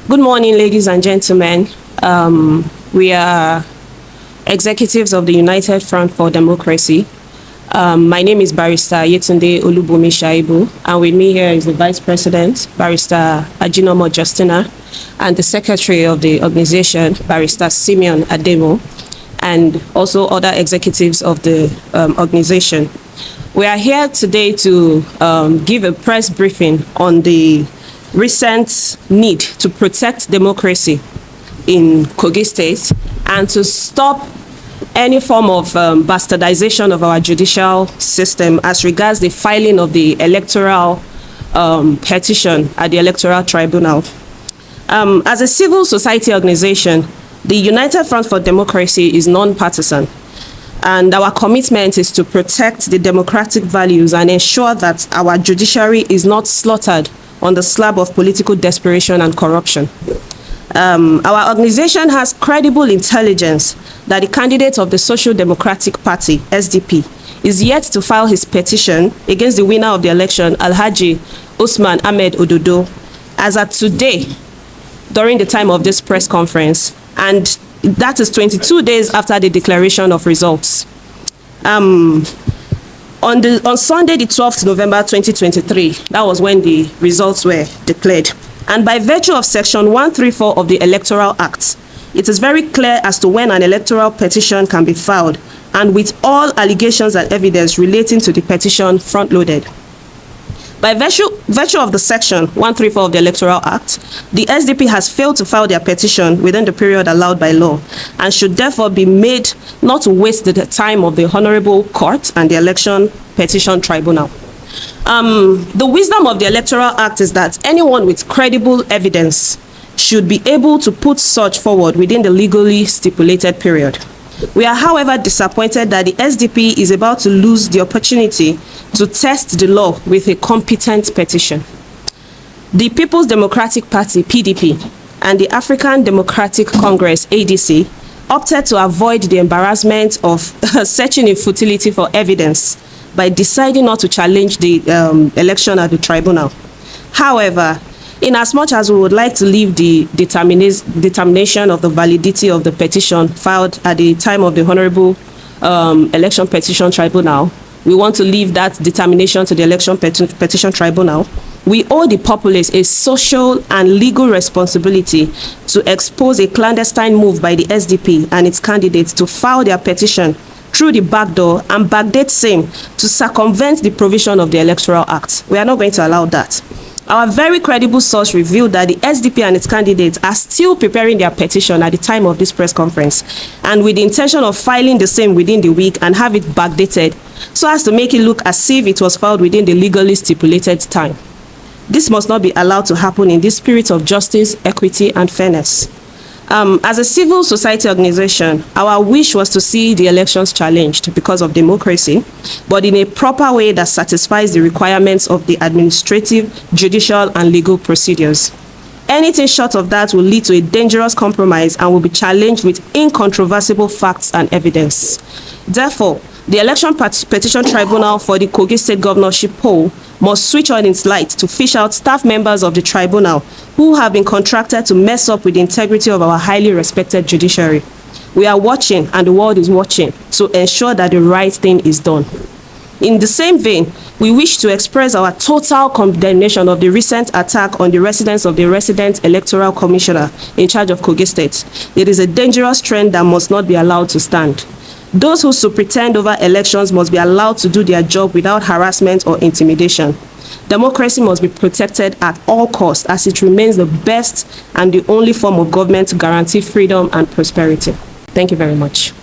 Good morning, ladies and gentlemen. We are executives of the United Front for Democracy. My name is Barrister Yetunde Olubomi Shaibu, and with me here is the Vice President, Barrister Ajinomo Justina, and the Secretary of the organization, Barrister Simeon Ademo, and also other executives of the organization. We are here today to give a press briefing on the recent need to protect democracy in Kogi State and to stop any form of bastardization of our judicial system as regards the filing of the electoral petition at the Electoral Tribunal. As a civil society organization, the United Front for Democracy is non-partisan, and our commitment is to protect the democratic values and ensure that our judiciary is not slaughtered on the slab of political desperation and corruption. Our organization has credible intelligence that the candidate of the Social Democratic Party, SDP, is yet to file his petition against the winner of the election, Alhaji Usman Ahmed Ododo, as at today, during the time of this press conference, and that is 22 days after the declaration of results. On Sunday, the 12th November 2023, that was when the results were declared. And by virtue of Section 134 of the Electoral Act, it is very clear as to when an electoral petition can be filed, and with all allegations and evidence relating to the petition front-loaded. By virtue of the Section 134 of the Electoral Act, the SDP has failed to file their petition within the period allowed by law and should therefore be made not to waste the time of the Honorable Court and the Election Petition Tribunal. The wisdom of the Electoral Act is that anyone with credible evidence should be able to put such forward within the legally stipulated period. We are, however, disappointed that the SDP is about to lose the opportunity to test the law with a competent petition. The People's Democratic Party, PDP, and the African Democratic Congress, ADC, opted to avoid the embarrassment of searching in futility for evidence by deciding not to challenge the election at the tribunal. However, in as much as we would like to leave the determination of the validity of the petition filed at the time of the Honorable Election Petition Tribunal, we want to leave that determination to the Election Petition Tribunal. We owe the populace a social and legal responsibility to expose a clandestine move by the SDP and its candidates to file their petition through the backdoor and backdate same to circumvent the provision of the Electoral Act. We are not going to allow that. Our very credible source revealed that the SDP and its candidates are still preparing their petition at the time of this press conference, and with the intention of filing the same within the week and have it backdated so as to make it look as if it was filed within the legally stipulated time. This must not be allowed to happen in the spirit of justice, equity, and fairness. As a civil society organization, our wish was to see the elections challenged because of democracy, but in a proper way that satisfies the requirements of the administrative, judicial, and legal procedures. Anything short of that will lead to a dangerous compromise and will be challenged with incontrovertible facts and evidence. Therefore, the Election Petition Tribunal for the Kogi State Governorship poll must switch on its light to fish out staff members of the tribunal who have been contracted to mess up with the integrity of our highly respected judiciary. We are watching, and the world is watching, to ensure that the right thing is done. In the same vein, we wish to express our total condemnation of the recent attack on the residence of the resident electoral commissioner in charge of Kogi State. It is a dangerous trend that must not be allowed to stand. Those who superintend over elections must be allowed to do their job without harassment or intimidation. Democracy must be protected at all costs, as it remains the best and the only form of government to guarantee freedom and prosperity. Thank you very much.